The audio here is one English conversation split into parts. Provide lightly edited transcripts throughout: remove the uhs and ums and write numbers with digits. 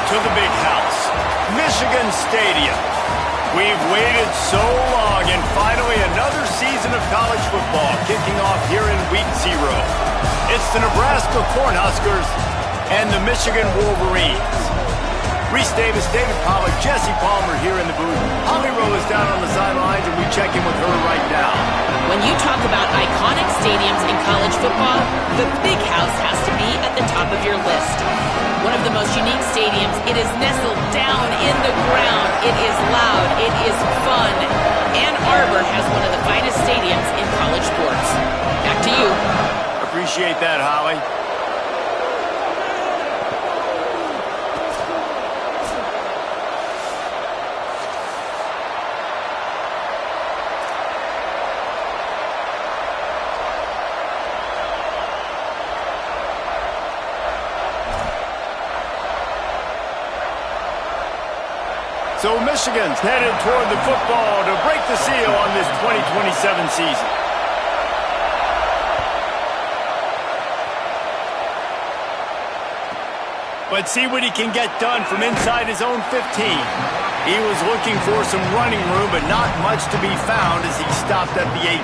to the big house, Michigan Stadium. We've waited so long, and finally another season of college football kicking off here in Week 0. It's the Nebraska Cornhuskers and the Michigan Wolverines. Reese Davis, David Pollack, Jesse Palmer here in the booth. Holly Rowe is down on the sidelines, and we check in with her right now. When you talk about iconic stadiums in college football, the Big House has to be at the top of your list. One of the most unique stadiums, it is nestled down in the ground. It is loud. It is fun. Ann Arbor has one of the finest stadiums in college sports. Back to you. Appreciate that, Holly. So Michigan's headed toward the football to break the seal on this 2027 season. But see what he can get done from inside his own 15. He was looking for some running room, but not much to be found as he stopped at the 18.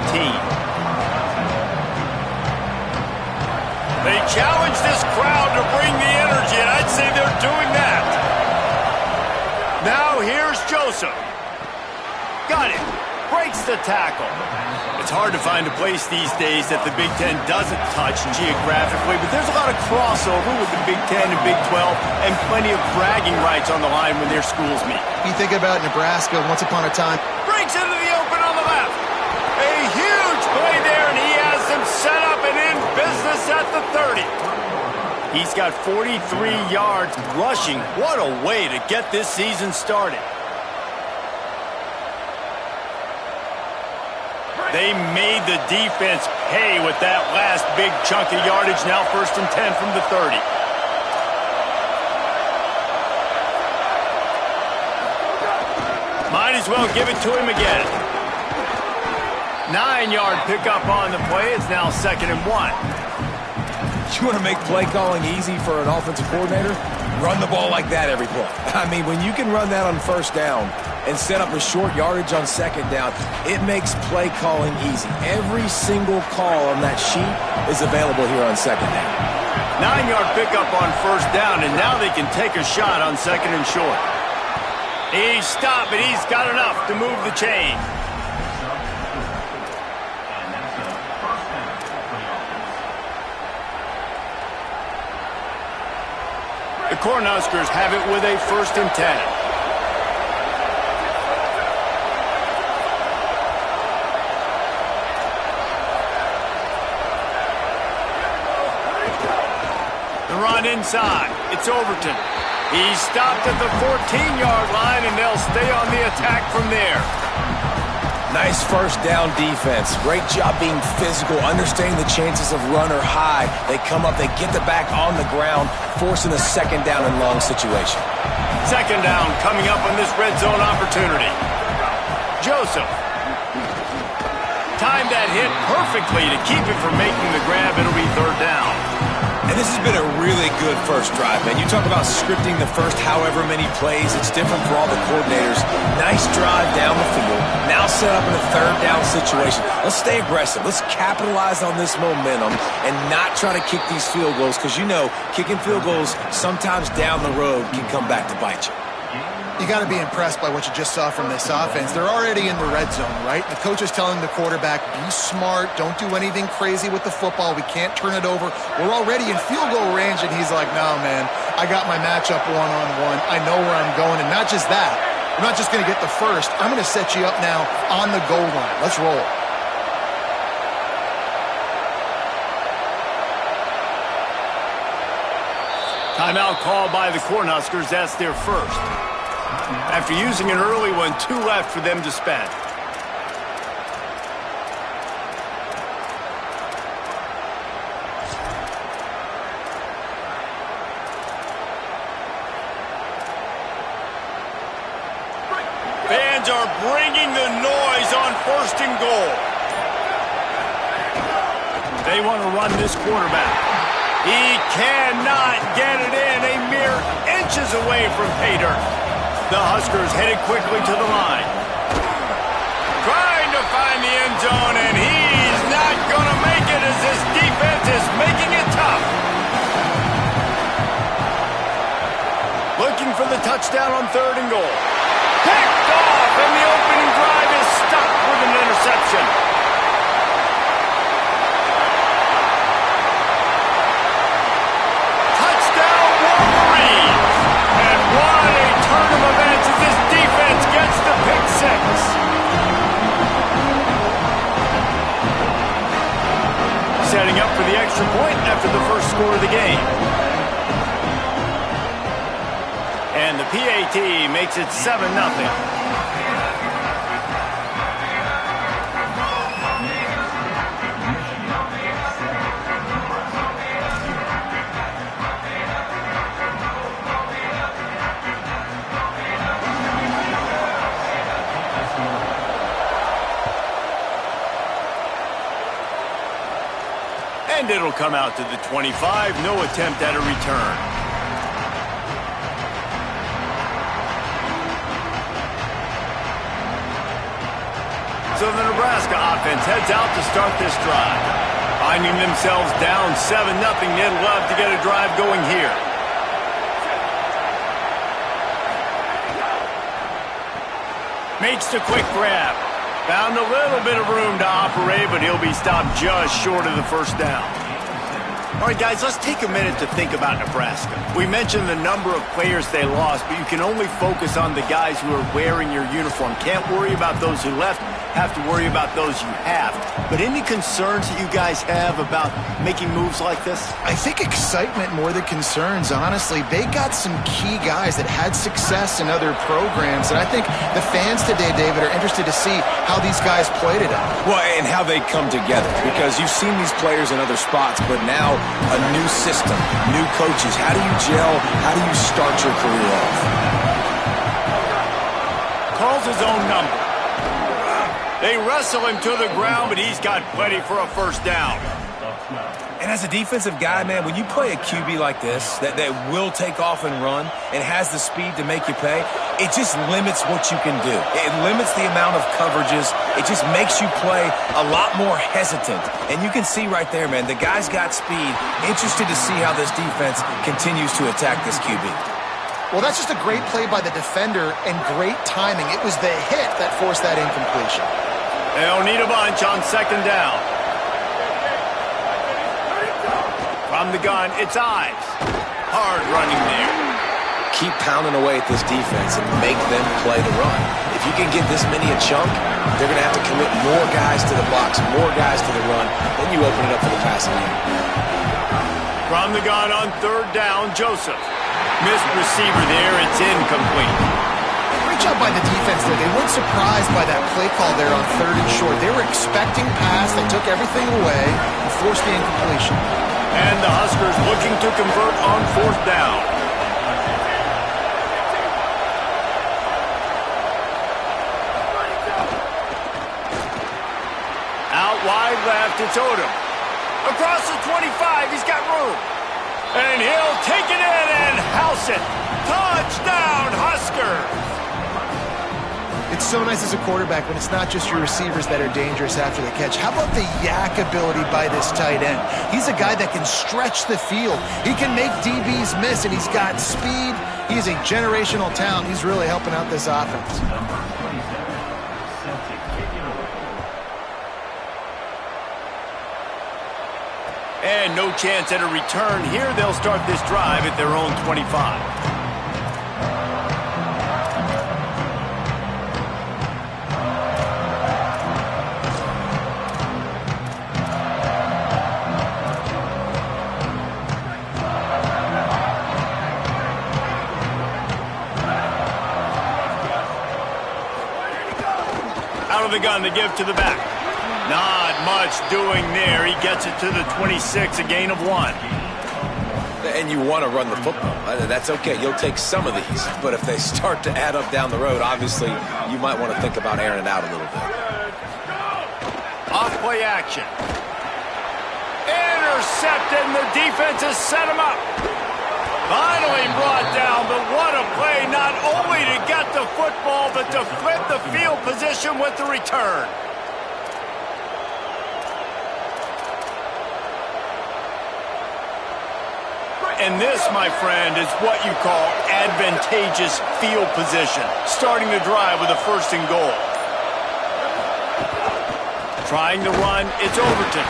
They challenge this crowd to bring the energy, and I'd say they're doing that. Now here's Joseph. Got it. Breaks the tackle. It's hard to find a place these days that the Big Ten doesn't touch geographically, but there's a lot of crossover with the Big Ten and Big 12 and plenty of bragging rights on the line when their schools meet. You think about Nebraska once upon a time. Breaks into the open on the left. A huge play there, and he has them set up and in business at the 30. He's got 43 yards rushing. What a way to get this season started. They made the defense pay with that last big chunk of yardage. Now 1st and 10 from the 30. Might as well give it to him again. 9-yard pickup on the play. It's now 2nd and 1. You want to make play calling easy for an offensive coordinator? Run the ball like that every play. I mean, when you can run that on 1st down and set up a short yardage on 2nd down, it makes play calling easy. Every single call on that sheet is available here on 2nd down. 9-yard pickup on 1st down, and now they can take a shot on 2nd and short. He's stopped, but he's got enough to move the chain. The Cornhuskers have it with a 1st and 10. The run inside. It's Overton. He's stopped at the 14-yard line, and they'll stay on the attack from there. Nice 1st down defense. Great job being physical, understanding the chances of run or high. They come up, they get the back on the ground, forcing a 2nd down and long situation. 2nd down coming up on this red zone opportunity. Joseph. Timed that hit perfectly to keep it from making the grab. It'll be 3rd down. And this has been a really good first drive, man. You talk about scripting the first however many plays. It's different for all the coordinators. Nice drive down the field. Now set up in a 3rd down situation. Let's stay aggressive. Let's capitalize on this momentum and not try to kick these field goals, because you know kicking field goals sometimes down the road can come back to bite you. You got to be impressed by what you just saw from this offense. They're already in the red zone, right? The coach is telling the quarterback, be smart, don't do anything crazy with the football. We can't turn it over. We're already in field goal range, and he's like, no, man, I got my matchup one-on-one. I know where I'm going, and not just that. I'm not just going to get the first. I'm going to set you up now on the goal line. Let's roll. Timeout called by the Cornhuskers. That's their 1st. After using an early one, 2 left for them to spend. Fans are bringing the noise on 1st and goal. They want to run this quarterback. He cannot get it in. A mere inch inches away from pay dirt. The Huskers headed quickly to the line. Trying to find the end zone, and he's not going to make it as this defense is making it tough. Looking for the touchdown on 3rd and goal. Picked off, and the opening drive is stopped with an interception. Touchdown, Wolverines! And what a turn of events as this defense gets the pick 6. Setting up for the extra point after the first score of the game. And the PAT makes it 7-0. And it'll come out to the 25. No attempt at a return. So the Nebraska offense heads out to start this drive. Finding themselves down 7-0, they'd love to get a drive going here. Makes the quick grab. Found a little bit of room to operate, but he'll be stopped just short of the first down. All right, guys, let's take a minute to think about Nebraska. We mentioned the number of players they lost, but you can only focus on the guys who are wearing your uniform. Can't worry about those who left. Have to worry about those you have. But any concerns that you guys have about making moves like this? I think excitement more than concerns, honestly. They got some key guys that had success in other programs, and I think the fans today, David, are interested to see how these guys played it out. Well, and how they come together, because you've seen these players in other spots, but now a new system, new coaches. How do you gel? How do you start your career off? Calls his own number. They wrestle him to the ground, but he's got plenty for a first down. And as a defensive guy, man, when you play a QB like this that will take off and run and has the speed to make you pay, it just limits what you can do. It limits the amount of coverages. It just makes you play a lot more hesitant. And you can see right there, man, the guy's got speed. Interested to see how this defense continues to attack this QB. Well, that's just a great play by the defender and great timing. It was the hit that forced that incompletion. They'll need a bunch on 2nd down. From the gun, it's Ives. Hard running there. Keep pounding away at this defense and make them play the run. If you can get this many a chunk, they're going to have to commit more guys to the box, more guys to the run. Then you open it up for the passing game. From the gun on 3rd down, Joseph. Missed receiver there. It's incomplete. Great job by the defense there. They weren't surprised by that play call there on 3rd and short. They were expecting pass. They took everything away and forced the incompletion. And the Huskers looking to convert on 4th down. Out wide left, it's Odom. Across the 25, he's got room. And he'll take it in and house it. Touchdown, Huskers! It's so nice as a quarterback when it's not just your receivers that are dangerous after the catch. How about the yak ability by this tight end? He's a guy that can stretch the field. He can make DBs miss, and he's got speed. He's a generational talent. He's really helping out this offense. And no chance at a return here. They'll start this drive at their own 25. Out of the gun to give to the back. Not much doing there. He gets it to the 26, a gain of 1. And you want to run the football. That's okay. You'll take some of these. But if they start to add up down the road, obviously, you might want to think about airing it out a little bit. Off play action. Intercepted, and the defense has set him up. Finally brought down, but what a play, not only to get the football, but to flip the field position with the return. And this, my friend, is what you call advantageous field position. Starting the drive with a 1st and goal. Trying to run, it's Overton.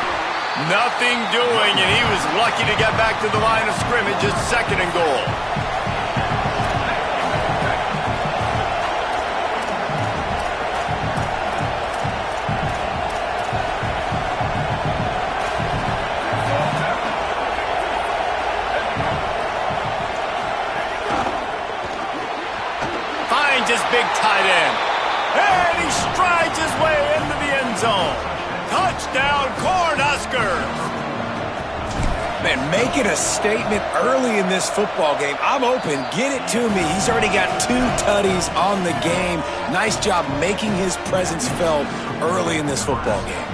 Nothing doing, and he was lucky to get back to the line of scrimmage. It's 2nd and goal. Finds his big tight end. And he strides his way into the end zone. Touchdown, Cornhuskers! Man, making a statement early in this football game. I'm open. Get it to me. He's already got 2 tutties on the game. Nice job making his presence felt early in this football game.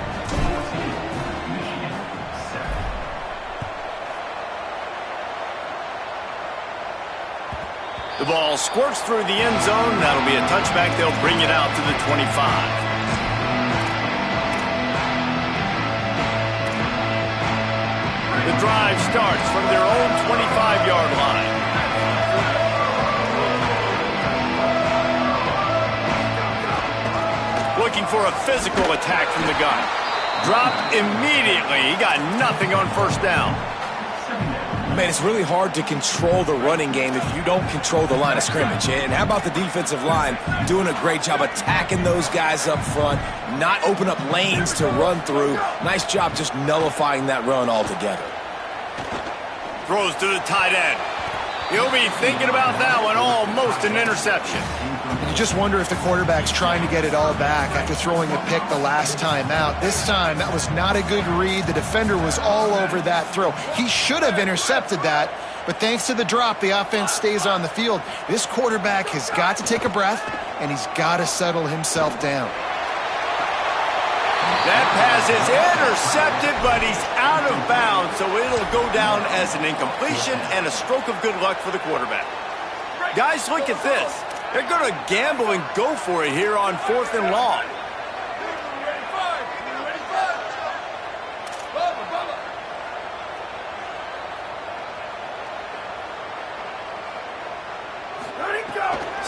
The ball squirts through the end zone. That'll be a touchback. They'll bring it out to the 25. The drive starts from their own 25-yard line. Looking for a physical attack from the gun. Dropped immediately. He got nothing on 1st down. Man, it's really hard to control the running game if you don't control the line of scrimmage. And how about the defensive line doing a great job attacking those guys up front, not open up lanes to run through. Nice job just nullifying that run altogether. Throws to the tight end. He'll be thinking about that one. Almost an interception. You just wonder if the quarterback's trying to get it all back after throwing a pick the last time out. This time, that was not a good read. The defender was all over that throw. He should have intercepted that, but thanks to the drop, the offense stays on the field. This quarterback has got to take a breath, and he's got to settle himself down. That pass is intercepted, but he's out of bounds, so it'll go down as an incompletion and a stroke of good luck for the quarterback. Guys, look at this. They're going to gamble and go for it here on 4th and long.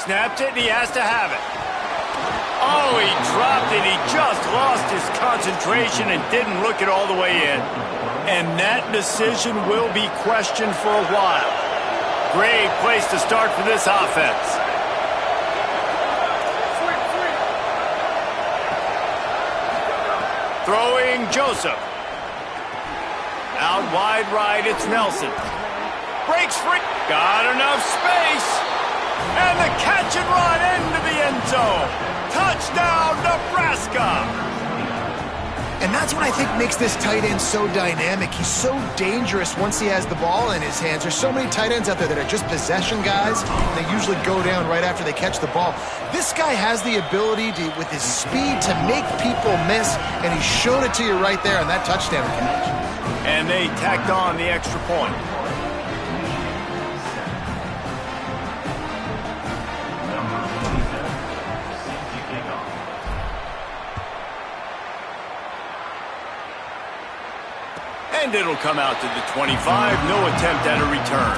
Snapped it, and he has to have it. Oh, he dropped it. He just lost his concentration and didn't look it all the way in. And that decision will be questioned for a while. Great place to start for this offense. Throwing Joseph. Out wide right, it's Nelson. Breaks free. Got enough space. And the catch and run into the end zone. Touchdown, Nebraska. And that's what I think makes this tight end so dynamic. He's so dangerous once he has the ball in his hands. There's so many tight ends out there that are just possession guys. They usually go down right after they catch the ball. This guy has the ability to, with his speed, to make people miss, and he showed it to you right there on that touchdown catch. And they tacked on the extra point. And it'll come out to the 25. No attempt at a return.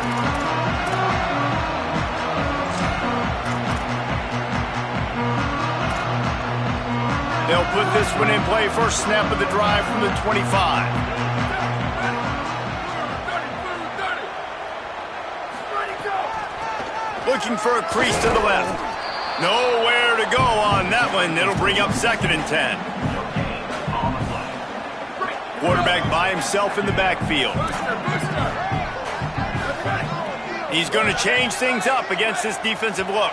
They'll put this one in play. First snap of the drive from the 25. Looking for a crease to the left. Nowhere to go on that one. It'll bring up 2nd and 10. Quarterback by himself in the backfield. He's going to change things up against this defensive look.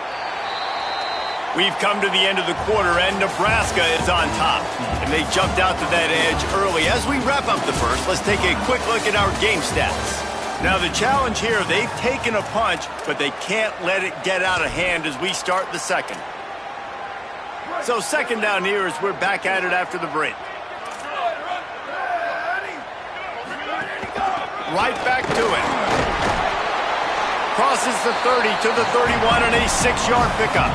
We've come to the end of the quarter, and Nebraska is on top. And they jumped out to that edge early. As we wrap up the first, let's take a quick look at our game stats. Now, the challenge here, they've taken a punch, but they can't let it get out of hand as we start the second. So 2nd down here as we're back at it after the break. Right back to it. Crosses the 30 to the 31 and a 6-yard pickup.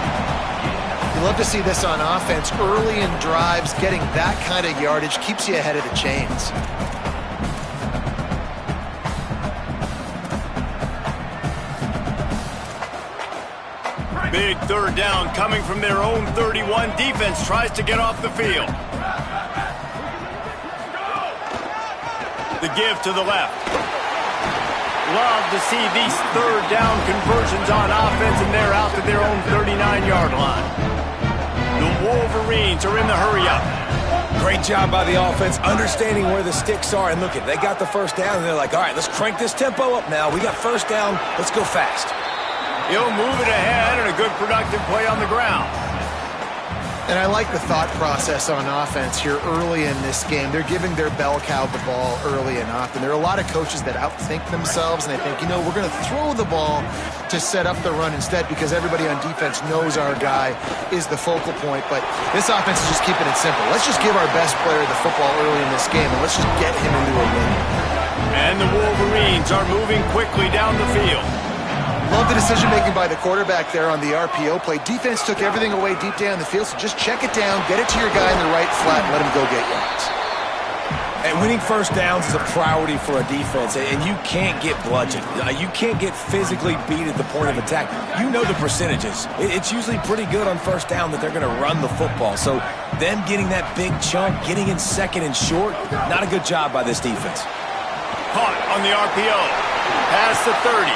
You love to see this on offense. Early in drives, getting that kind of yardage keeps you ahead of the chains. Big third down coming from their own 31. Defense tries to get off the field. The give to the left. Love to see these third down conversions on offense, and they're out to their own 39-yard line. The Wolverines are in the hurry-up. Great job by the offense, understanding where the sticks are. And look, they got the first down, and they're like, all right, let's crank this tempo up now. We got first down. Let's go fast. He'll move it ahead, and a good productive play on the ground. And I like the thought process on offense here early in this game. They're giving their bell cow the ball early and often. There are a lot of coaches that outthink themselves, and they think, you know, we're going to throw the ball to set up the run instead because everybody on defense knows our guy is the focal point. But this offense is just keeping it simple. Let's just give our best player the football early in this game, and let's just get him into a win. And the Wolverines are moving quickly down the field. Love the decision-making by the quarterback there on the RPO play. Defense took everything away deep down the field, so just check it down, get it to your guy in the right flat, and let him go get yards. And winning first downs is a priority for a defense, and you can't get bludgeoned. You can't get physically beat at the point of attack. You know the percentages. It's usually pretty good on first down that they're going to run the football. So them getting that big chunk, getting in second and short, not a good job by this defense. Caught on the RPO. Past the 30.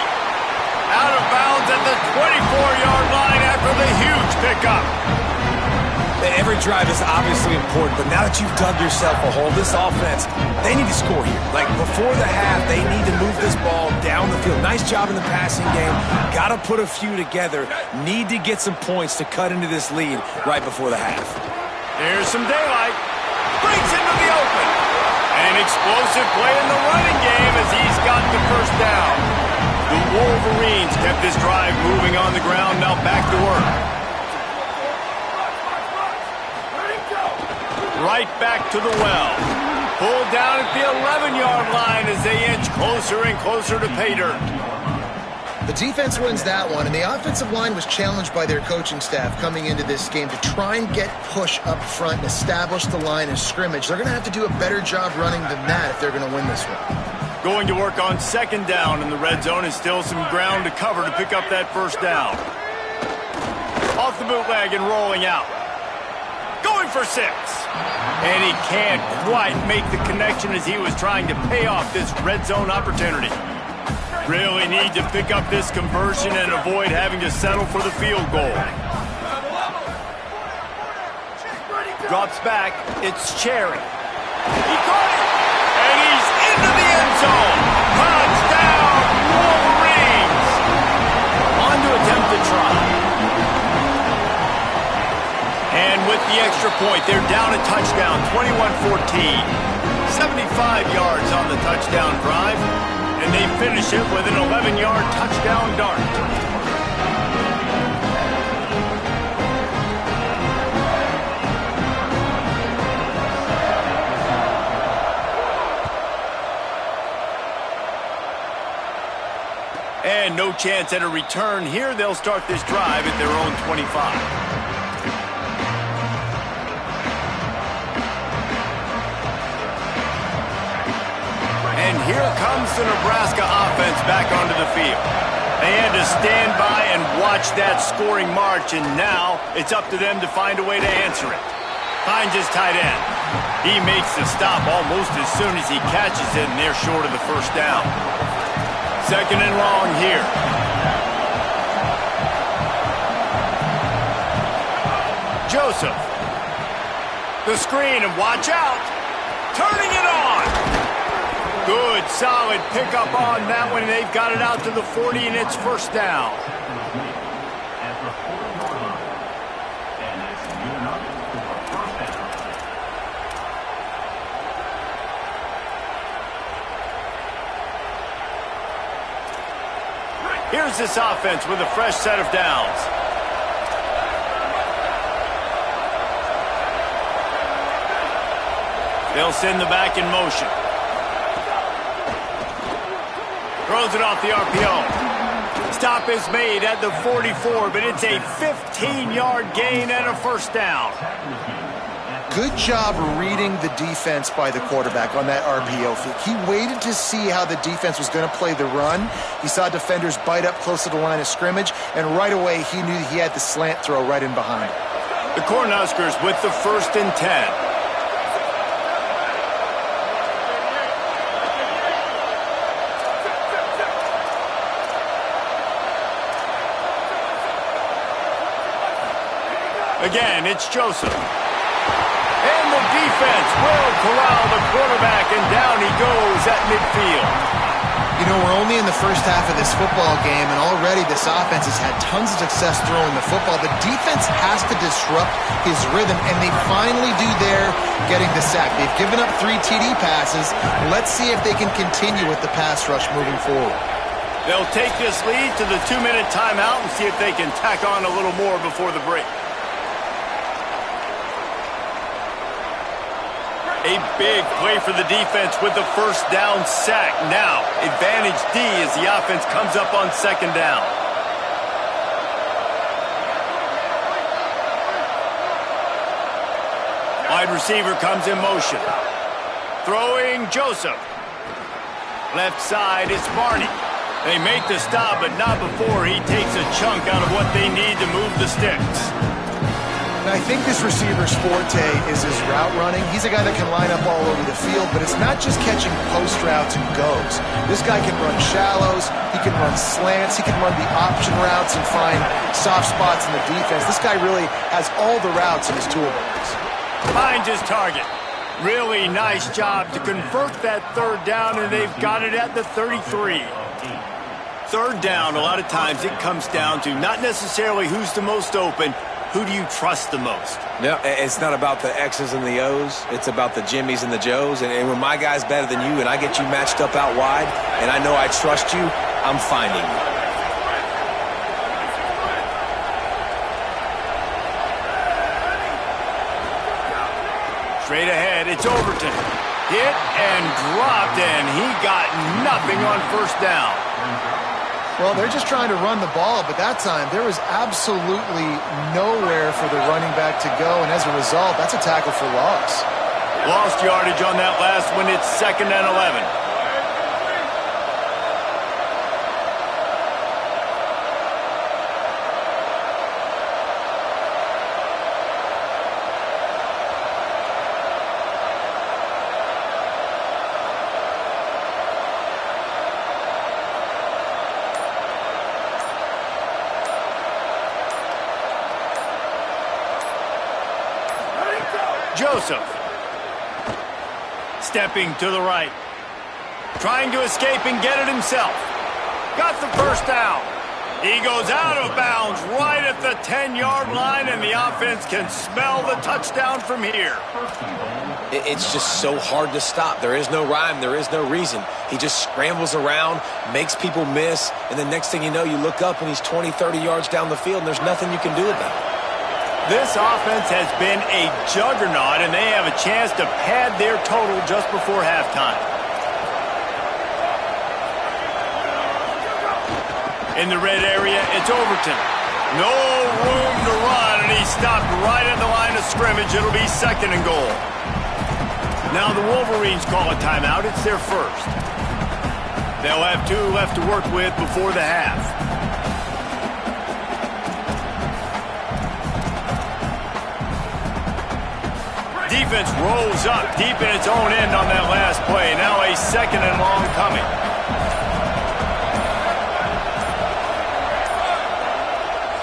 Out of bounds at the 24-yard line after the huge pickup. Every drive is obviously important, but now that you've dug yourself a hole, this offense, they need to score here. Like before the half, they need to move this ball down the field. Nice job in the passing game. Got to put a few together. Need to get some points to cut into this lead right before the half. Here's some daylight. Breaks into the open. An explosive play in the running game as he's got the first down. The Wolverines kept this drive moving on the ground, now back to work. Right back to the well. Pulled down at the 11-yard line as they inch closer and closer to pay dirt. The defense wins that one, and the offensive line was challenged by their coaching staff coming into this game to try and get push up front and establish the line of scrimmage. They're going to have to do a better job running than that if they're going to win this one. Going to work on second down in the red zone, and still some ground to cover to pick up that first down. Off the bootleg and rolling out. Going for 6. And he can't quite make the connection as he was trying to pay off this red zone opportunity. Really need to pick up this conversion and avoid having to settle for the field goal. Drops back. It's Cherry. He caught it. And he's into the end zone. Touchdown, Wolverines. On to attempt the try. And with the extra point, they're down a touchdown, 21-14. 75 yards on the touchdown drive. And they finish it with an 11-yard touchdown dart. And no chance at a return here. They'll start this drive at their own 25. And here comes the Nebraska offense back onto the field. They had to stand by and watch that scoring march, and now it's up to them to find a way to answer it. Finds his tight end. He makes the stop almost as soon as he catches it, and they're short of the first down. Second and long here. Joseph. The screen, and watch out. Turning it on. Good, solid pickup on that one. They've got it out to the 40, and it's first down. Here's this offense with a fresh set of downs. They'll send the back in motion. Throws it off the RPO. Stop is made at the 44, but it's a 15-yard gain and a first down. Good job reading the defense by the quarterback on that RPO fake. He waited to see how the defense was going to play the run. He saw defenders bite up close to the line of scrimmage, and right away he knew he had the slant throw right in behind him. The Cornhuskers with the 1st and 10. Again, it's Joseph. And the defense will corral the quarterback, and down he goes at midfield. You know, we're only in the first half of this football game, and already this offense has had tons of success throwing the football. The defense has to disrupt his rhythm, and they finally do there, getting the sack. They've given up 3 TD passes. Let's see if they can continue with the pass rush moving forward. They'll take this lead to the 2-minute timeout and see if they can tack on a little more before the break. A big play for the defense with the first down sack. Now, advantage D as the offense comes up on 2nd down. Wide receiver comes in motion. Throwing Joseph. Left side, it's Barney. They make the stop, but not before he takes a chunk out of what they need to move the sticks. I think this receiver's forte is his route running. He's a guy that can line up all over the field, but it's not just catching post routes and goes. This guy can run shallows, he can run slants, he can run the option routes and find soft spots in the defense. This guy really has all the routes in his toolbox. Finds his target. Really nice job to convert that 3rd down, and they've got it at the 33. 3rd down, a lot of times it comes down to not necessarily who's the most open. Who do you trust the most? Yeah, it's not about the X's and the O's. It's about the Jimmies and the Joes. And when my guy's better than you and I get you matched up out wide and I know I trust you, I'm finding you. Straight ahead, it's Overton. Hit and dropped, and he got nothing on 1st down. Well, they're just trying to run the ball, but that time there was absolutely nowhere for the running back to go, and as a result, that's a tackle for loss. Lost yardage on that last one. It's 2nd and 11. Joseph. Stepping to the right. Trying to escape and get it himself. Got the 1st down. He goes out of bounds right at the 10-yard line, and the offense can smell the touchdown from here. It's just so hard to stop. There is no rhyme. There is no reason. He just scrambles around, makes people miss, and the next thing you know, you look up and he's 20, 30 yards down the field, and there's nothing you can do about it. This offense has been a juggernaut, and they have a chance to pad their total just before halftime. In the red area, it's Overton. No room to run, and he stopped right at the line of scrimmage. It'll be 2nd and goal. Now the Wolverines call a timeout. It's their 1st. They'll have 2 left to work with before the half. Defense rolls up deep in its own end on that last play. Now a 2nd and long coming.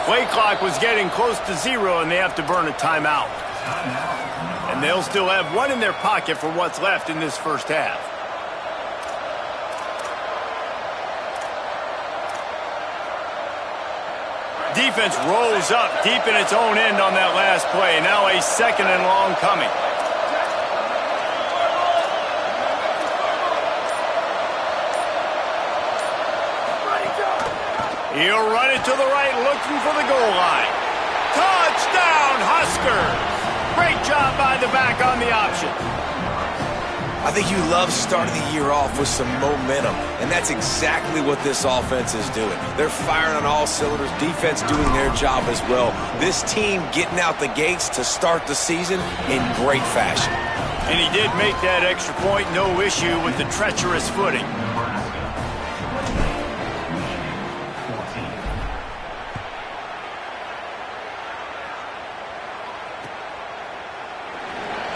Play clock was getting close to 0, and they have to burn a timeout. And they'll still have 1 in their pocket for what's left in this 1st half. Defense rolls up deep in its own end on that last play. Now a 2nd and long coming. He'll run it to the right, looking for the goal line. Touchdown, Huskers! Great job by the back on the option. I think you love starting the year off with some momentum, and that's exactly what this offense is doing. They're firing on all cylinders, defense doing their job as well. This team getting out the gates to start the season in great fashion. And he did make that extra point, no issue with the treacherous footing.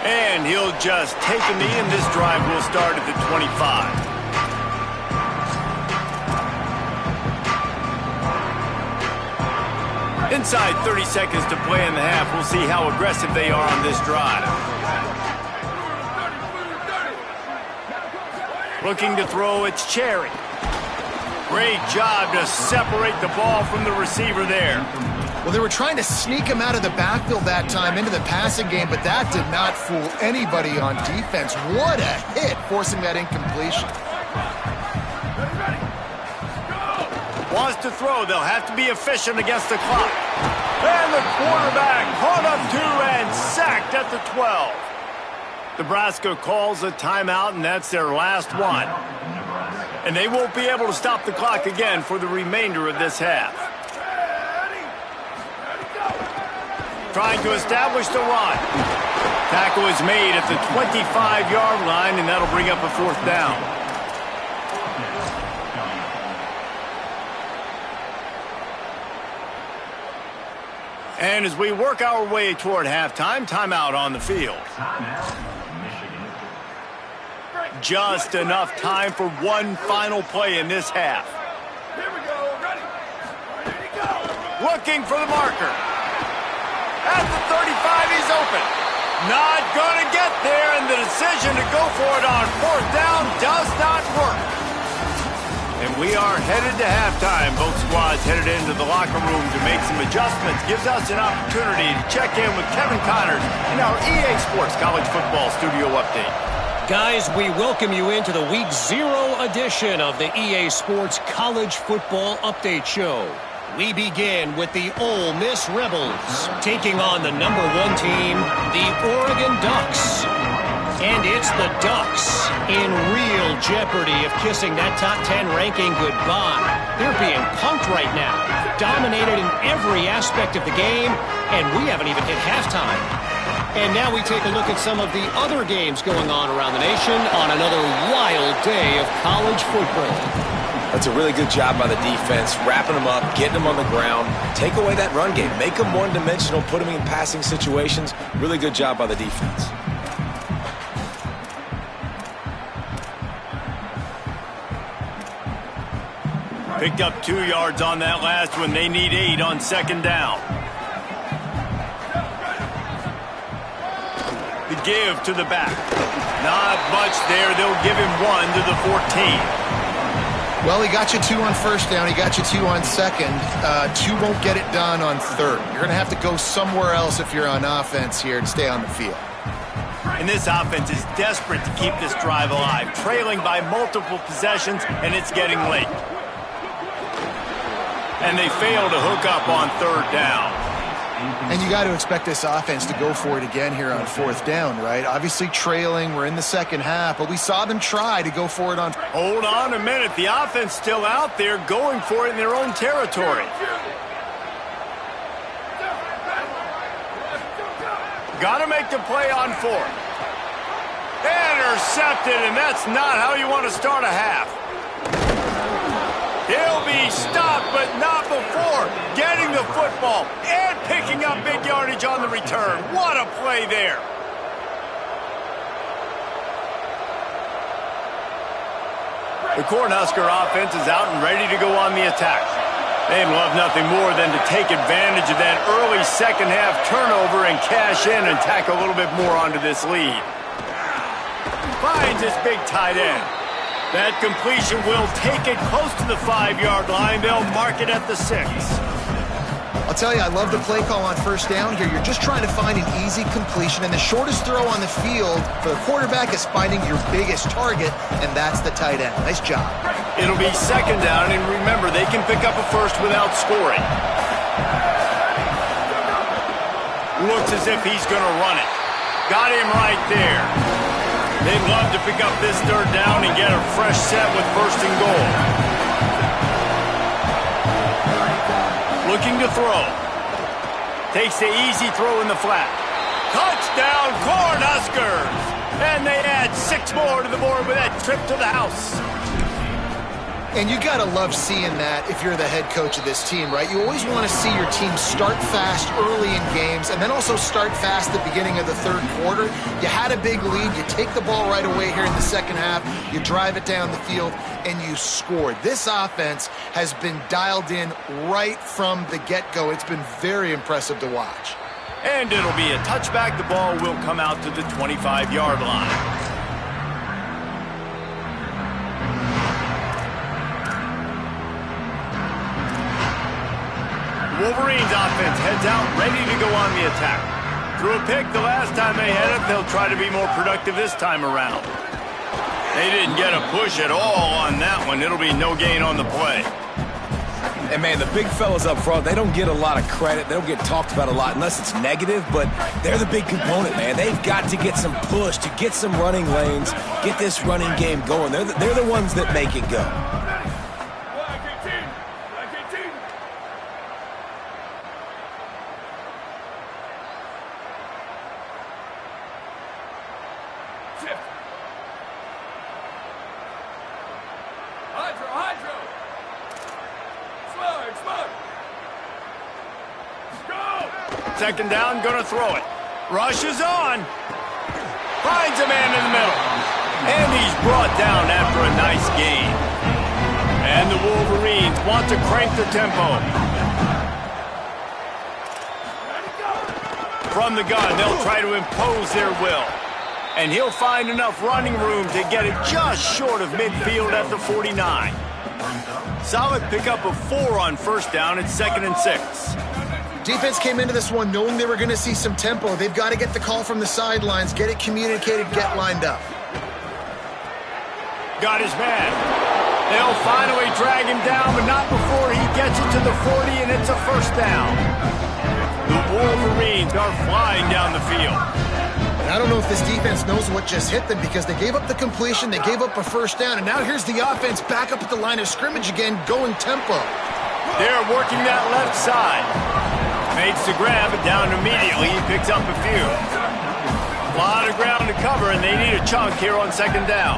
And he'll just take a knee, and this drive will start at the 25. Inside 30 seconds to play in the half. We'll see how aggressive they are on this drive. Looking to throw, it's Cherry. Great job to separate the ball from the receiver there. Well, they were trying to sneak him out of the backfield that time into the passing game, but that did not fool anybody on defense. What a hit, forcing that incompletion. Wants to throw. They'll have to be efficient against the clock. And the quarterback caught up to and sacked at the 12. Nebraska calls a timeout, and that's their last one. And they won't be able to stop the clock again for the remainder of this half. Trying to establish the run. Tackle is made at the 25-yard line, and that'll bring up a fourth down. And as we work our way toward halftime, timeout on the field. Just enough time for one final play in this half. Here we go. Ready? Looking for the marker. At the 35, he's open. Not going to get there, and the decision to go for it on fourth down does not work. And we are headed to halftime. Both squads headed into the locker room to make some adjustments. Gives us an opportunity to check in with Kevin Connors in our EA Sports College Football Studio Update. Guys, we welcome you into the Week 0 edition of the EA Sports College Football Update Show. We begin with the Ole Miss Rebels taking on the #1 team, the Oregon Ducks. And it's the Ducks in real jeopardy of kissing that top 10 ranking goodbye. They're being punked right now, dominated in every aspect of the game, and we haven't even hit halftime. And now we take a look at some of the other games going on around the nation on another wild day of college football. That's a really good job by the defense, wrapping them up, getting them on the ground, take away that run game, make them one-dimensional, put them in passing situations. Really good job by the defense. Picked up 2 yards on that last one. They need 8 on second down. The give to the back. Not much there. They'll give him 1 to the 14. Well, he got you 2 on first down. He got you 2 on second. 2 won't get it done on third. You're going to have to go somewhere else if you're on offense here to stay on the field. And this offense is desperate to keep this drive alive, trailing by multiple possessions, and it's getting late. And they fail to hook up on third down. And you got to expect this offense to go for it again here on fourth down, right? Obviously trailing, we're in the second half, but we saw them try to go for it on... Hold on a minute. The offense still out there going for it in their own territory. Got to make the play on fourth. Intercepted, and that's not how you want to start a half. He'll be stopped, but not before getting the football and picking up big yardage on the return. What a play there. The Cornhusker offense is out and ready to go on the attack. They'd love nothing more than to take advantage of that early second half turnover and cash in and tack a little bit more onto this lead. Finds his big tight end. That completion will take it close to the 5-yard line. They'll mark it at the 6. I'll tell you, I love the play call on first down here. You're just trying to find an easy completion, and the shortest throw on the field for the quarterback is finding your biggest target, and that's the tight end. Nice job. It'll be second down, and remember, they can pick up a first without scoring. Looks as if he's going to run it. Got him right there. They'd love to pick up this third down and get a fresh set with first and goal. Looking to throw. Takes the easy throw in the flat. Touchdown, Cornhuskers! And they add 6 more to the board with that trip to the house. And you got to love seeing that if you're the head coach of this team, right? You always want to see your team start fast early in games and then also start fast at the beginning of the third quarter. You had a big lead. You take the ball right away here in the second half. You drive it down the field, and you scored. This offense has been dialed in right from the get-go. It's been very impressive to watch. And it'll be a touchback. The ball will come out to the 25-yard line. Wolverines offense heads out, ready to go on the attack. Threw a pick the last time they had it. They'll try to be more productive this time around. They didn't get a push at all on that one. It'll be no gain on the play. And, man, the big fellas up front, they don't get a lot of credit. They don't get talked about a lot unless it's negative, but they're the big component, man. They've got to get some push, to get some running lanes, get this running game going. They're the ones that make it go. Second down, gonna throw it. Rush is on. Finds a man in the middle. And he's brought down after a nice gain. And the Wolverines want to crank the tempo. From the gun, they'll try to impose their will. And he'll find enough running room to get it just short of midfield at the 49. Solid pickup of 4 on first down. It's 2nd and 6. Defense came into this one knowing they were going to see some tempo. They've got to get the call from the sidelines, get it communicated, get lined up. Got his man. They'll finally drag him down, but not before he gets it to the 40, and it's a first down. The Wolverines are flying down the field. And I don't know if this defense knows what just hit them because they gave up the completion, they gave up a first down, and now here's the offense back up at the line of scrimmage again, going tempo. They're working that left side. Makes the grab, and down immediately. He picks up a few. A lot of ground to cover, and they need a chunk here on second down.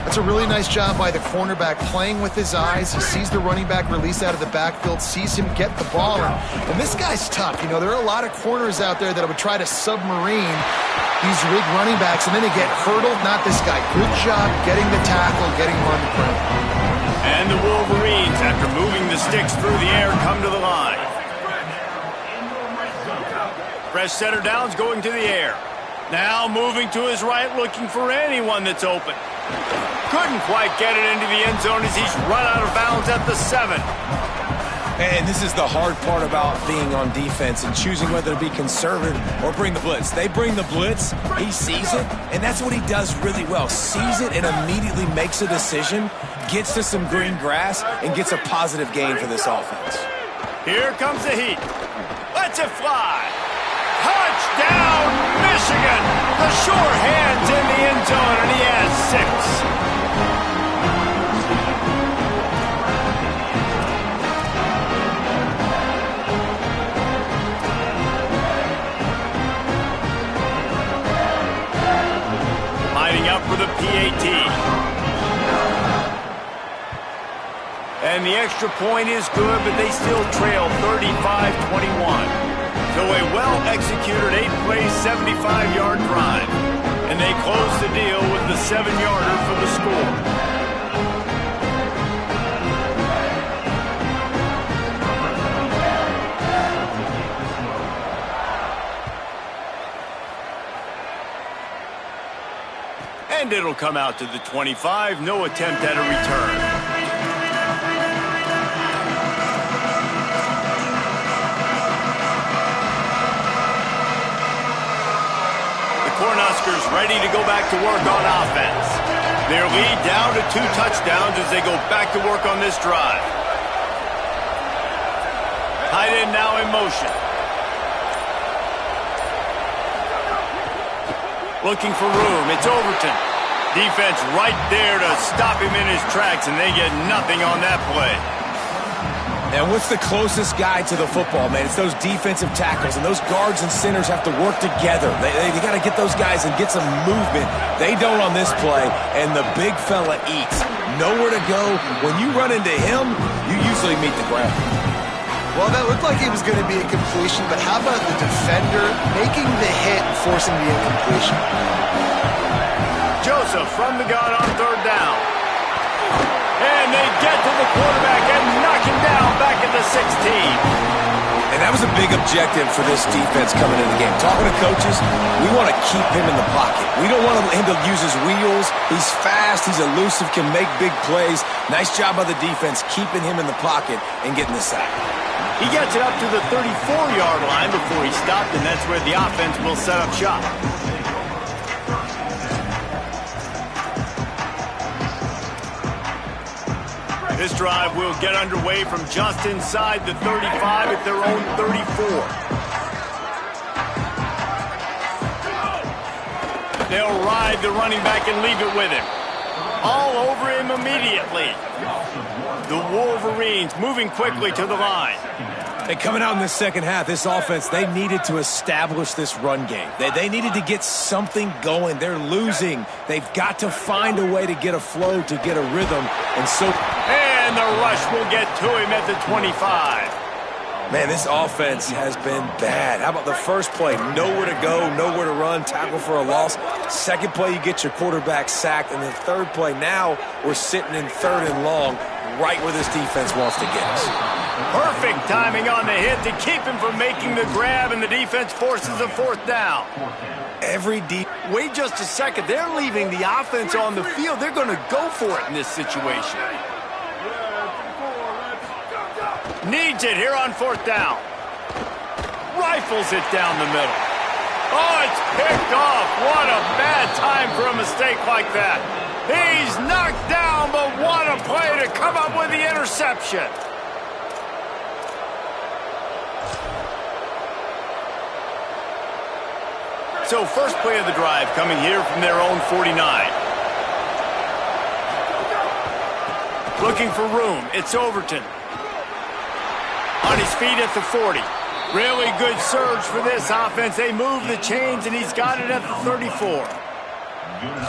That's a really nice job by the cornerback, playing with his eyes. He sees the running back release out of the backfield, sees him get the ball. And this guy's tough. You know, there are a lot of corners out there that would try to submarine these big running backs, and then they get hurdled. Not this guy. Good job getting the tackle, getting him on the ground. And the Wolverines, after moving the sticks through the air, come to the line. Fresh setter down's going to the air. Now moving to his right, looking for anyone that's open. Couldn't quite get it into the end zone as he's run out of bounds at the 7. And this is the hard part about being on defense and choosing whether to be conservative or bring the blitz. They bring the blitz, he sees it, and that's what he does really well. Sees it and immediately makes a decision, gets to some green grass, and gets a positive gain for this offense. Here comes the heat. Lets it fly. Touchdown, Michigan! The sure hand's in the end zone, and he has 6. Lining up for the PAT. And the extra point is good, but they still trail 35-21. So a well-executed 8-play, 75-yard drive. And they close the deal with the 7-yarder for the score. And it'll come out to the 25. No attempt at a return. Cornhuskers ready to go back to work on offense. Their lead down to 2 touchdowns as they go back to work on this drive. Tight end now in motion. Looking for room. It's Overton. Defense right there to stop him in his tracks, and they get nothing on that play. And what's the closest guy to the football, man? It's those defensive tackles, and those guards and centers have to work together. They got to get those guys and get some movement. They don't on this play, and the big fella eats. Nowhere to go. When you run into him, you usually meet the ground. Well, that looked like it was going to be a completion, but how about the defender making the hit and forcing the incompletion? Joseph from the gun on third down. And they get to the quarterback and knock him down back at the 16. And that was a big objective for this defense coming into the game. Talking to coaches, we want to keep him in the pocket. We don't want him to use his wheels. He's fast, he's elusive, can make big plays. Nice job by the defense keeping him in the pocket and getting the sack. He gets it up to the 34-yard line before he stopped, and that's where the offense will set up shop. This drive will get underway from just inside the 35 at their own 34. They'll ride the running back and leave it with him. All over him immediately. The Wolverines moving quickly to the line. And coming out in the second half, this offense, they needed to establish this run game. They needed to get something going. They're losing. They've got to find a way to get a flow, to get a rhythm. And the rush will get to him at the 25. Man, this offense has been bad. How about the first play? Nowhere to go, nowhere to run, tackle for a loss. Second play, you get your quarterback sacked. And the third play, now we're sitting in third and long, right where this defense wants to get us. Perfect timing on the hit to keep him from making the grab, and the defense forces a fourth down. Wait just a second. They're leaving the offense on the field. They're going to go for it in this situation. Needs it here on fourth down. Rifles it down the middle. Oh, it's picked off. What a bad time for a mistake like that. He's knocked down, but what a play to come up with the interception. So first play of the drive coming here from their own 49. Looking for room. It's Overton. On his feet at the 40. Really good surge for this offense. They move the chains, and he's got it at the 34.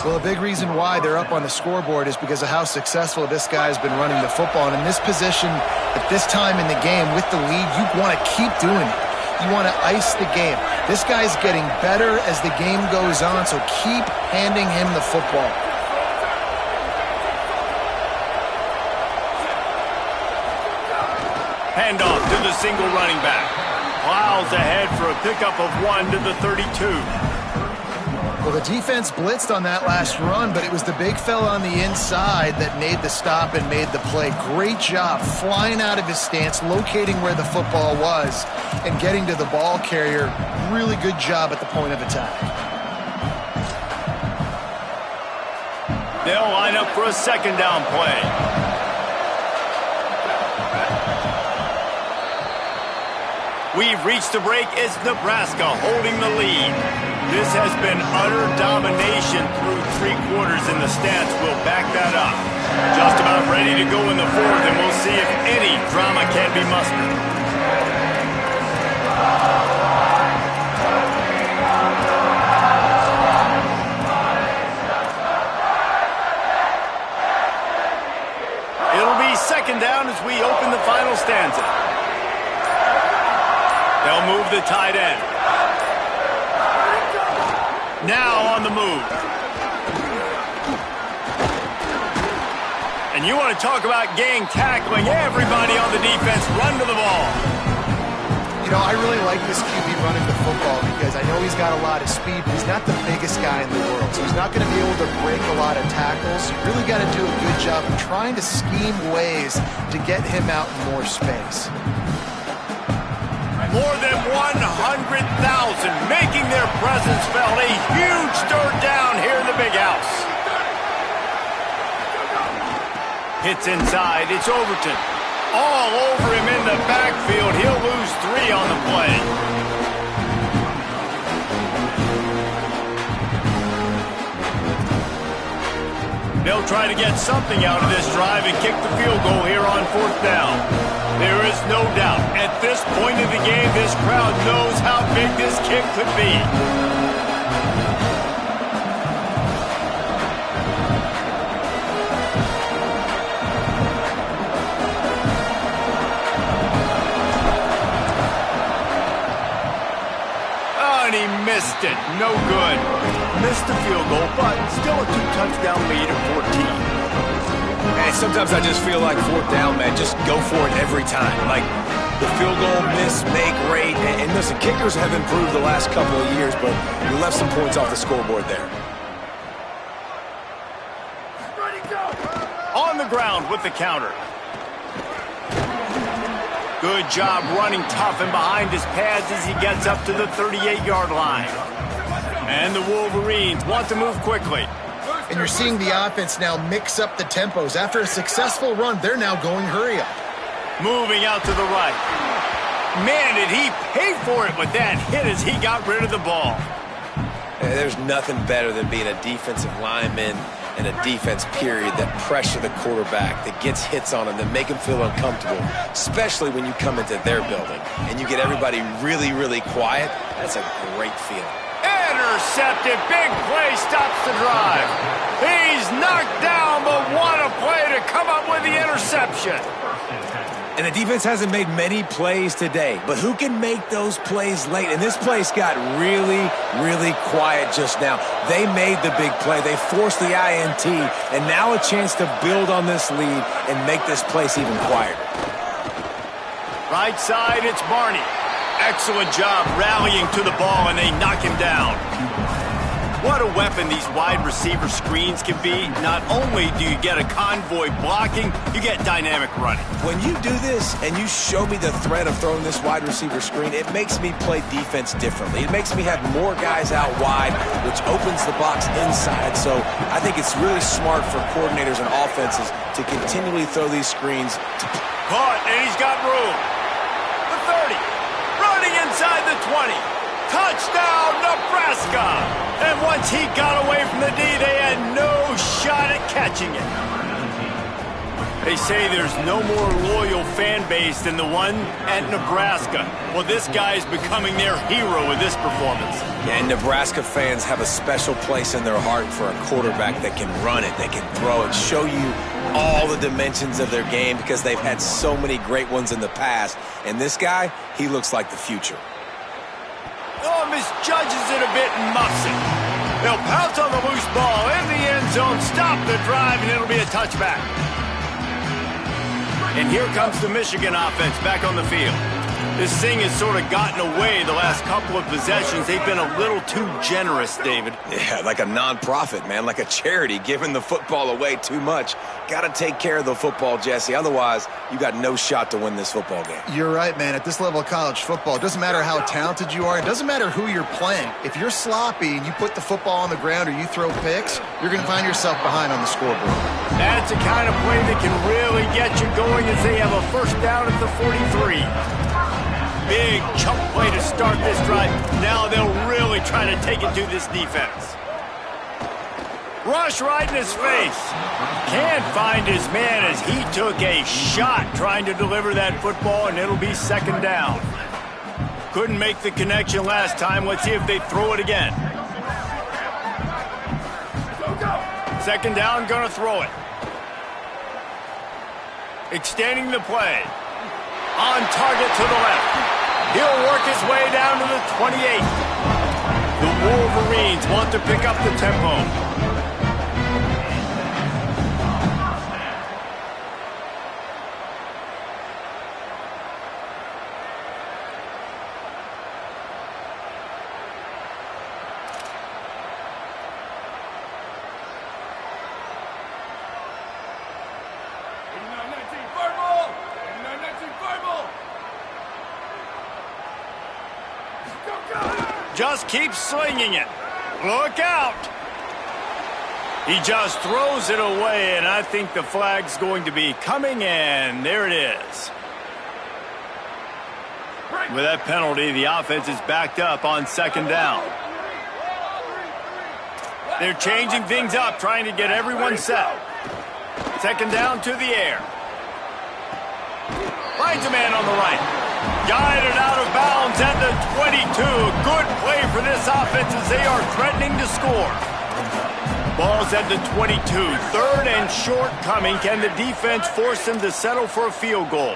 Well, a big reason why they're up on the scoreboard is because of how successful this guy has been running the football. And in this position, at this time in the game, with the lead, you want to keep doing it. You want to ice the game. This guy's getting better as the game goes on, so keep handing him the football. Handoff to the single running back. Plows ahead for a pickup of 1 to the 32. Well, the defense blitzed on that last run, but it was the big fella on the inside that made the stop and made the play. Great job flying out of his stance, locating where the football was, and getting to the ball carrier. Really good job at the point of attack. They'll line up for a second down play. We've reached the break. It's Nebraska holding the lead. This has been utter domination through 3 quarters, and the stats will back that up. Just about ready to go in the fourth, and we'll see if any drama can be mustered. It'll be second down as we open the final stanza. They'll move the tight end. Now on the move. And you want to talk about gang tackling. Everybody on the defense run to the ball. You know, I really like this QB running the football because I know he's got a lot of speed, but he's not the biggest guy in the world. So he's not going to be able to break a lot of tackles. You really got to do a good job of trying to scheme ways to get him out in more space. More than 100,000 making their presence felt. A huge third down here in the big house. Hits inside. It's Overton. All over him in the backfield. He'll lose 3 on the play. They'll try to get something out of this drive and kick the field goal here on 4th down. There is no doubt, at this point in the game, this crowd knows how big this kick could be. And he missed it. No good. Missed the field goal, but still a 2-touchdown lead at 14. And sometimes I just feel like 4th down, man, just go for it every time. Like the field goal miss, make rate. And listen, kickers have improved the last couple of years, but you left some points off the scoreboard there. Ready, go! On the ground with the counter. Good job running tough and behind his pads as he gets up to the 38-yard line. And the Wolverines want to move quickly. And you're seeing the offense now mix up the tempos. After a successful run, they're now going hurry up. Moving out to the right. Man, did he pay for it with that hit as he got rid of the ball. There's nothing better than being a defensive lineman and a defense, period, that pressure the quarterback, that gets hits on him, that make him feel uncomfortable, especially when you come into their building and you get everybody really, really quiet. That's a great feeling. Intercepted. Big play stops the drive. He's knocked down, but what a play to come up with the interception. And the defense hasn't made many plays today, but who can make those plays late? And this place got really, really quiet just now. They made the big play. They forced the INT, and now a chance to build on this lead and make this place even quieter. Right side, it's Barney. Excellent job rallying to the ball, and they knock him down. What a weapon these wide receiver screens can be. Not only do you get a convoy blocking, you get dynamic running. When you do this and you show me the threat of throwing this wide receiver screen, it makes me play defense differently. It makes me have more guys out wide, which opens the box inside. So I think it's really smart for coordinators and offenses to continually throw these screens. Caught, and he's got room. The 30, running inside the 20. Touchdown, Nebraska! And once he got away from the D, they had no shot at catching it. They say there's no more loyal fan base than the one at Nebraska. Well, this guy is becoming their hero with this performance. Yeah, and Nebraska fans have a special place in their heart for a quarterback that can run it, that can throw it, show you all the dimensions of their game because they've had so many great ones in the past. And this guy, he looks like the future. Oh, misjudges it a bit and muffs it. They'll pounce on the loose ball in the end zone, stop the drive, and it'll be a touchback. And here comes the Michigan offense back on the field. This thing has sort of gotten away the last couple of possessions. They've been a little too generous, David. Yeah, like a nonprofit, man, like a charity, giving the football away too much. Got to take care of the football, Jesse. Otherwise, you got no shot to win this football game. You're right, man. At this level of college football, it doesn't matter how talented you are. It doesn't matter who you're playing. If you're sloppy and you put the football on the ground or you throw picks, you're going to find yourself behind on the scoreboard. That's the kind of play that can really get you going as they have a first down at the 43. Big chunk play to start this drive. Now they'll really try to take it to this defense. Rush right in his face. Can't find his man as he took a shot trying to deliver that football, and it'll be second down. Couldn't make the connection last time. Let's see if they throw it again. Second down, gonna throw it. Extending the play. On target to the left. He'll work his way down to the 28. The Wolverines want to pick up the tempo. Just keep slinging it. Look out. He just throws it away, and I think the flag's going to be coming in. There it is. With that penalty, the offense is backed up on second down. They're changing things up, trying to get everyone set. Second down to the air. Finds a man on the right. Guided out of bounds at the 22. Good play for this offense as they are threatening to score. Ball's at the 22. Third and short coming. Can the defense force them to settle for a field goal?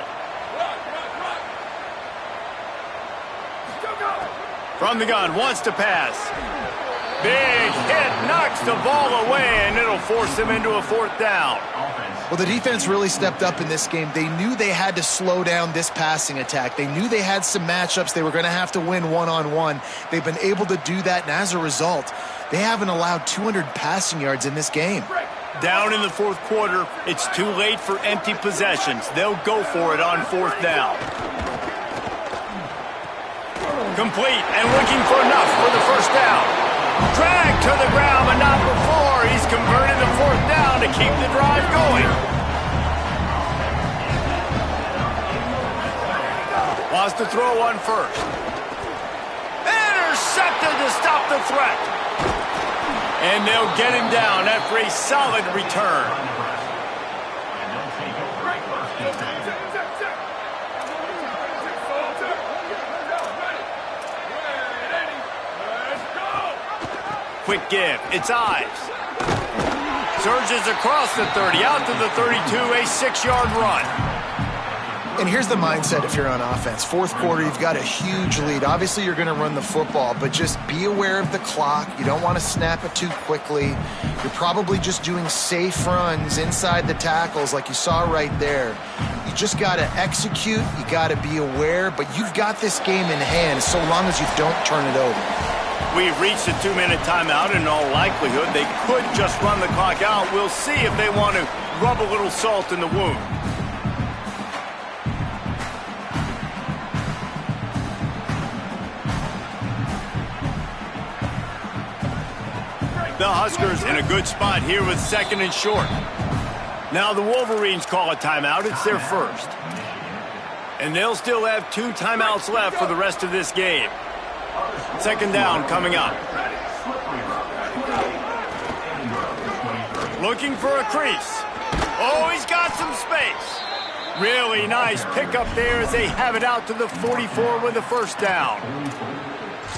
From the gun, wants to pass. Big hit, knocks the ball away, and it'll force them into a fourth down. Well, the defense really stepped up in this game. They knew they had to slow down this passing attack. They knew they had some matchups they were going to have to win one-on-one. They've been able to do that, and as a result, they haven't allowed 200 passing yards in this game. Down in the fourth quarter, it's too late for empty possessions. They'll go for it on fourth down. Complete and looking for enough for the first down. Drag to the ground, but not before. He's converted the fourth down to keep the drive going. Wants to throw on first. Intercepted to stop the threat. And they'll get him down after a solid return. Quick give. It's Ives. Surges across the 30, out to the 32, a 6-yard run. And here's the mindset if you're on offense. Fourth quarter, you've got a huge lead. Obviously, you're going to run the football, but just be aware of the clock. You don't want to snap it too quickly. You're probably just doing safe runs inside the tackles like you saw right there. You just got to execute. You got to be aware, but you've got this game in hand so long as you don't turn it over. We've reached a 2-minute timeout. In all likelihood, they could just run the clock out. We'll see if they want to rub a little salt in the wound. The Huskers in a good spot here with second and short. Now the Wolverines call a timeout. It's their first. And they'll still have 2 timeouts left for the rest of this game. Second down coming up. Looking for a crease. Oh, he's got some space. Really nice pickup there as they have it out to the 44 with the first down.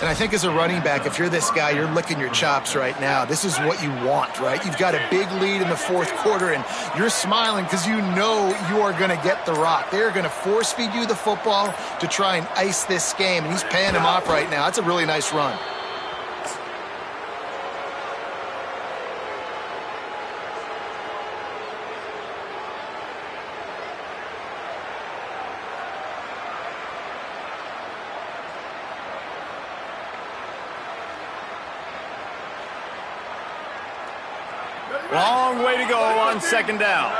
And I think as a running back, if you're this guy, you're licking your chops right now. This is what you want, right? You've got a big lead in the fourth quarter, and you're smiling because you know you are going to get the rock. They're going to force feed you the football to try and ice this game, and he's paying him off right now. That's a really nice run. Long way to go on second down.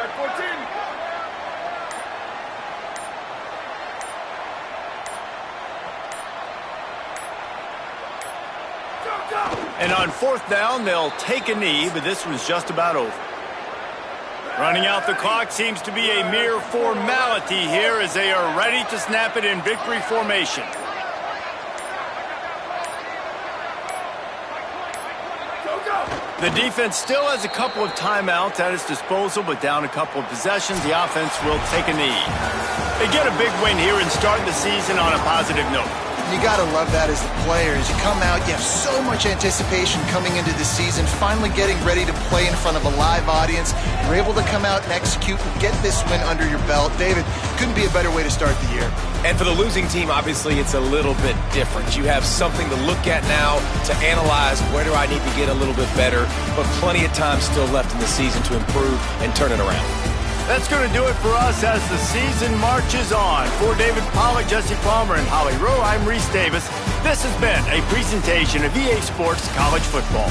And on fourth down, they'll take a knee, but this was just about over. Running out the clock seems to be a mere formality here as they are ready to snap it in victory formation. The defense still has a couple of timeouts at its disposal, but down a couple of possessions, the offense will take a knee. They get a big win here and start the season on a positive note. You got to love that as the players. You come out, you have so much anticipation coming into the season, finally getting ready to play in front of a live audience. You're able to come out and execute and get this win under your belt. David, couldn't be a better way to start the year. And for the losing team, obviously, it's a little bit different. You have something to look at now to analyze where do I need to get a little bit better, but plenty of time still left in the season to improve and turn it around. That's going to do it for us as the season marches on. For David Pollack, Jesse Palmer, and Holly Rowe, I'm Reese Davis. This has been a presentation of EA Sports College Football.